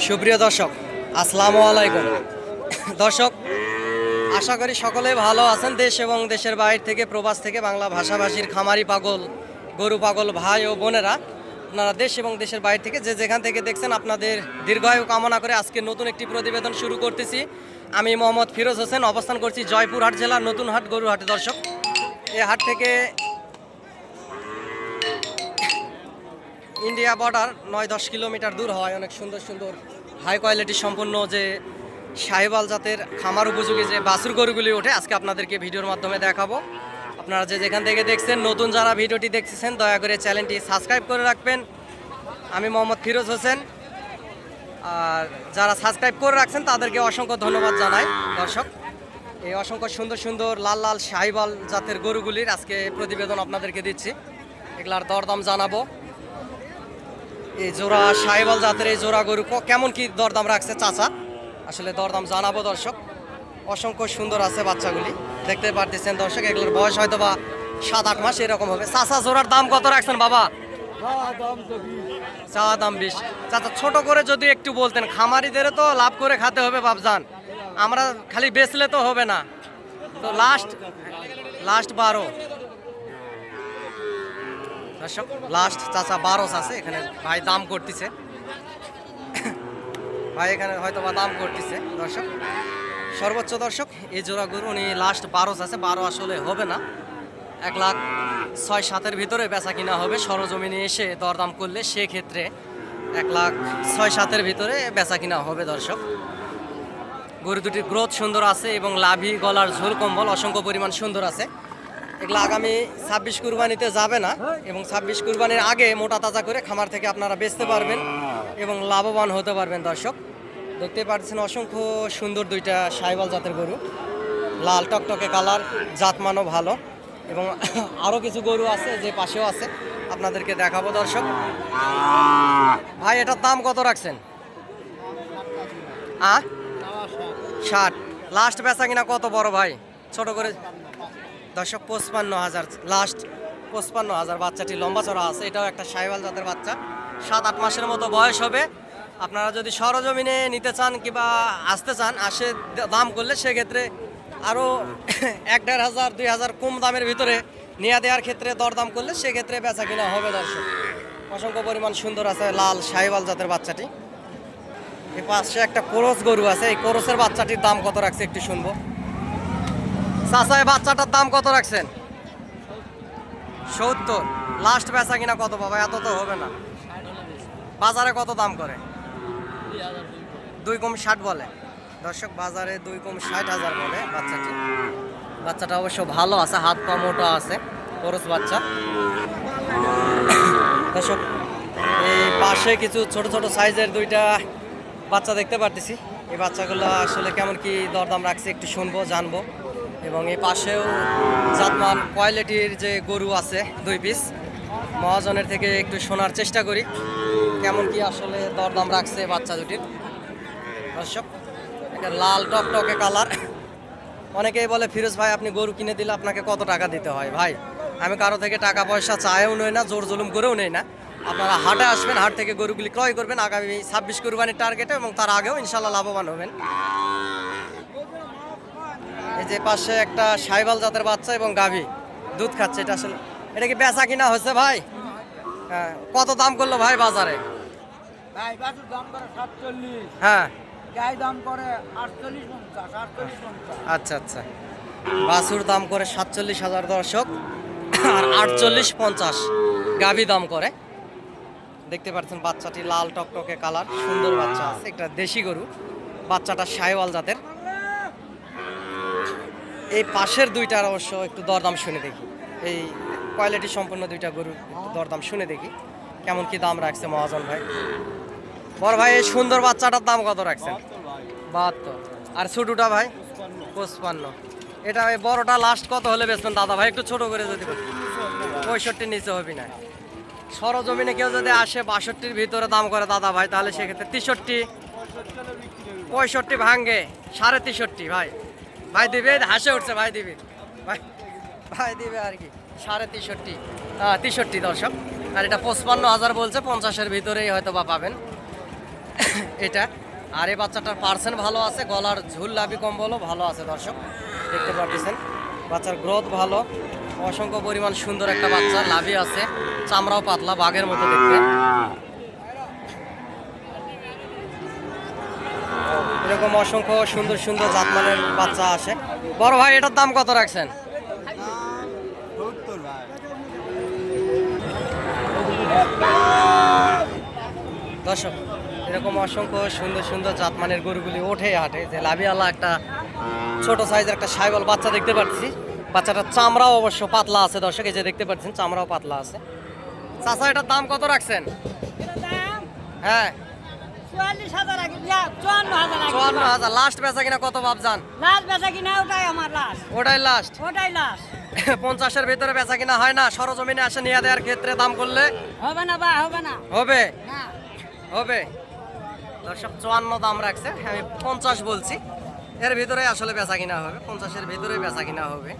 সুপ্রিয় দর্শক, আসসালামু আলাইকুম। দর্শক, আশা করি সকলেই ভালো আছেন। দেশ এবং দেশের বাইরে থেকে, প্রবাস থেকে বাংলা ভাষাভাষীর খামারি পাগল, গরু পাগল ভাই ও বোনেরা, আপনারা দেশ এবং দেশের বাইরে থেকে যে যেখান থেকে দেখছেন, আপনাদের দীর্ঘায়ু কামনা করে আজকে নতুন একটি প্রতিবেদন শুরু করতেছি। আমি মোহাম্মদ ফিরোজ হোসেন, অবস্থান করছি জয়পুরহাট জেলার নতুন হাট গরুর হাটে। দর্শক, এই হাট থেকে ইন্ডিয়া বর্ডার 9-10 কিলোমিটার দূর হয় অনেক সুন্দর সুন্দর হাই কোয়ালিটি সম্পন্ন যে শাহিওয়াল জাতের খামার উপযোগী যে বাছুর গরুগুলি ওঠে, আজকে আপনাদেরকে ভিডিওর মাধ্যমে দেখাবো। আপনারা যে যেখান থেকে দেখছেন, নতুন যারা ভিডিওটি দেখতেছেন, দয়া করে চ্যানেলটি সাবস্ক্রাইব করে রাখবেন। আমি মোহাম্মদ ফিরোজ হোসেন, আর যারা সাবস্ক্রাইব করে রাখছেন তাদেরকে অসংখ্য ধন্যবাদ জানাই। দর্শক, এই অসংখ্য সুন্দর সুন্দর লাল লাল শাহিওয়াল জাতের গরুগুলির আজকে প্রতিবেদন আপনাদেরকে দিচ্ছি। এগুলার দরদাম জানাবো। এই জোড়া শাহিওয়াল জাতের এই জোড়া গরু কেমন কি দরদাম রাখছে চাচা, আসলে দরদাম জানাবো। দর্শক, অসংখ্য সুন্দর আছে বাচ্চাগুলি, দেখতে পারতেছেন দর্শক। এগুলোর বয়স হয়তো বা 7-8 মাস এরকম হবে। চাচা, জোড়ার দাম কত রাখছেন বাবা? চাওয়া দাম 20। চাচা, ছোট করে যদি একটু বলতেন, খামারিদের তো লাভ করে খেতে হবে বাপজান, আমরা খালি বেচলে তো হবে না। তো লাস্ট 12। দর্শক, লাস্ট চাচা 12 আছে। এখানে ভাই দাম করতেছে, ভাই এখানে হয়তো বা দাম করতেছে। দর্শক, সর্বোচ্চ দর্শক এই জোড়া গরু উনি লাস্ট 12 আছে। 12 আসলে হবে না, 1,06,7 ভিতরে বেচা কিনা হবে। সরজমিনে এসে দরদাম করলে সেক্ষেত্রে 1,06,7 ভিতরে বেচা কিনা হবে। দর্শক, গরু দুটির গ্রোথ সুন্দর আছে এবং লাভি, গলার ঝোল কম্বল অসংখ্য পরিমাণ সুন্দর আছে। এগুলো আগামী 26 কুরবানিতে যাবে না, এবং 26 কুরবানির আগে মোটা তাজা করে খামার থেকে আপনারা বেচতে পারবেন এবং লাভবান হতে পারবেন। দর্শক, দেখতে পাচ্ছেন অসংখ্য সুন্দর দুইটা শাহিওয়াল জাতের গরু, লাল টকটকে কালার, জাতমানও ভালো। এবং আরও কিছু গরু আছে যে পাশেও আছে, আপনাদেরকে দেখাবো। দর্শক ভাই, এটার দাম কত রাখছেন? 60। লাস্ট বেচা কিনা কত বড় ভাই, ছোট করে? দর্শক, 55,000 লাস্ট, 55,000। বাচ্চাটি লম্বা চড়া আছে, এটাও একটা শাহিওয়াল জাতের বাচ্চা, 7-8 মাসের মতো বয়স হবে। আপনারা যদি সরজমিনে নিতে চান কিংবা আসতে চান, আসে দাম করলে সেক্ষেত্রে আরও 1,500-2,000 কম দামের ভিতরে নিয়ে দেওয়ার ক্ষেত্রে দরদাম করলে সেক্ষেত্রে বেচা কিনা হবে। দর্শক, অসংখ্য পরিমাণ সুন্দর আছে লাল শাহিওয়াল জাতের বাচ্চাটি। এই পাশে একটা কোরস গরু আছে, এই কোরসের বাচ্চাটির দাম কত রাখছে একটু শুনবো। চাচা, এই বাচ্চাটার দাম কত রাখছেন? 70। লাস্ট বেচা কিনা কত বাবা? এত তো হবে না। বাজারে কত দাম করে? 2,60 বলে। দর্শক, বাজারে 2,60,000 বলে বাচ্চাটি। বাচ্চাটা অবশ্য ভালো আছে, হাত পা মোটা আছে, খরচ বাচ্চা। দর্শক, এই পাশে কিছু ছোট ছোট সাইজের দুইটা বাচ্চা দেখতে পারতেছি। এই বাচ্চাগুলো আসলে কেমন কি দরদাম রাখছে একটু শুনবো, জানবো। এবং এই পাশেও জাতমান কোয়ালিটির যে গরু আছে 2 পিস, মহাজনের থেকে একটু শোনার চেষ্টা করি কেমন কি আসলে দরদাম রাখছে বাচ্চা দুটির। দর্শক, এটা লাল টকটকে কালার। অনেকেই বলে, ফিরোজ ভাই আপনি গরু কিনে দিলে আপনাকে কত টাকা দিতে হয়? ভাই, আমি কারো থেকে টাকা পয়সা চাইও নই না, জোর জুলুম করেও নেই না। আপনারা হাটে আসবেন, হাট থেকে গরুগুলি ক্রয় করবেন আগামী 26 কুরবানির টার্গেটে, এবং তার আগেও ইনশাল্লাহ লাভবান হবেন। এই যে পাশে একটা শাহিওয়াল জাতের বাচ্চা এবং গাভী দুধ খাচ্ছে। এটা আসলে এটা কি বেচা কিনা হচ্ছে ভাই? হ্যাঁ, কত দাম করলো ভাই বাজারে? ভাই, বাছুর দাম করে 47। হ্যাঁ, গাই দাম করে 48-50। আচ্ছা আচ্ছা। বাছুর দাম করে 47,000 দর্শক, আর 48-50 গাভী দাম করে। দেখতে পাচ্ছেন বাচ্চাটি লাল টকটকে কালার, সুন্দর বাচ্চা আছে। একটা দেশি গরু, বাচ্চাটা শাহিওয়াল জাতের। এই পাশের দুইটার অবশ্য একটু দরদাম শুনে দেখি। এই কোয়ালিটি সম্পন্ন দুইটা গরু একটু দরদাম শুনে দেখি কেমন কি দাম রাখছে মহাজন ভাই। বড় ভাই, এই সুন্দর বাচ্চাটার দাম কত রাখছেন? 72। আর ছোটটা ভাই? 55। এটা ওই বড়টা লাস্ট কত হলে বেচবেন দাদা ভাই? একটু ছোট করে যদি 65 নিচে হবে না। সরজমিনে কেউ যদি আসে 62-র ভিতরে দাম করে দাদা ভাই, তাহলে সেক্ষেত্রে 63, 65 ভাঙ্গে 63.5 ভাই। ভাই দিবে, হাসে উঠছে ভাই, দিবে ভাই, ভাই দিবে আর কি 63.5, 63 দর্শক। আর এটা 55,000 বলছে, 50-এর ভিতরেই হয়তো বা পাবেন। এটা। আর এই বাচ্চাটার পার্সেন্ট ভালো আছে, গলার ঝুল লাভি কম্বলও ভালো আছে দর্শক, দেখতে পাচ্ছেন। বাচ্চার গ্রোথ ভালো, অসংখ্য পরিমাণ সুন্দর একটা বাচ্চা, লাভি আছে, চামড়াও পাতলা, বাঘের মতো দেখতে। এরকম অসংখ্য সুন্দর সুন্দর জাতমানের বাচ্চা আসে। বড় ভাই এটার দাম কত রাখছেন? দর্শক এরকম অসংখ্য সুন্দর সুন্দর জাতমানের গরুগুলি ওঠে হাটে। যে লাভিয়ালা একটা ছোট সাইজের একটা সাইবল বাচ্চা দেখতে পাচ্ছি। বাচ্চাটার চামড়াও অবশ্য পাতলা আছে দর্শক, এই যে দেখতে পাচ্ছেন চামড়াও পাতলা আছে। চাচা এটার দাম কত রাখছেন? হ্যাঁ 54,000। লাস্ট বেচা কিনা কত ভাবজান? ওটাই লাস্ট। 50-এর ভিতরে বেচা কিনা হয় না? সরজমিনে আসে নিয়ে দেওয়ার ক্ষেত্রে দাম করলে হবে না ভাই, হবে না। হবে না। হবে। দর্শক 54 দাম রাখছে, আমি 50 বলছি। এর ভিতরে আসলে বেচা কিনা হবে, 50-এর ভিতরে বেচা কিনা হবে।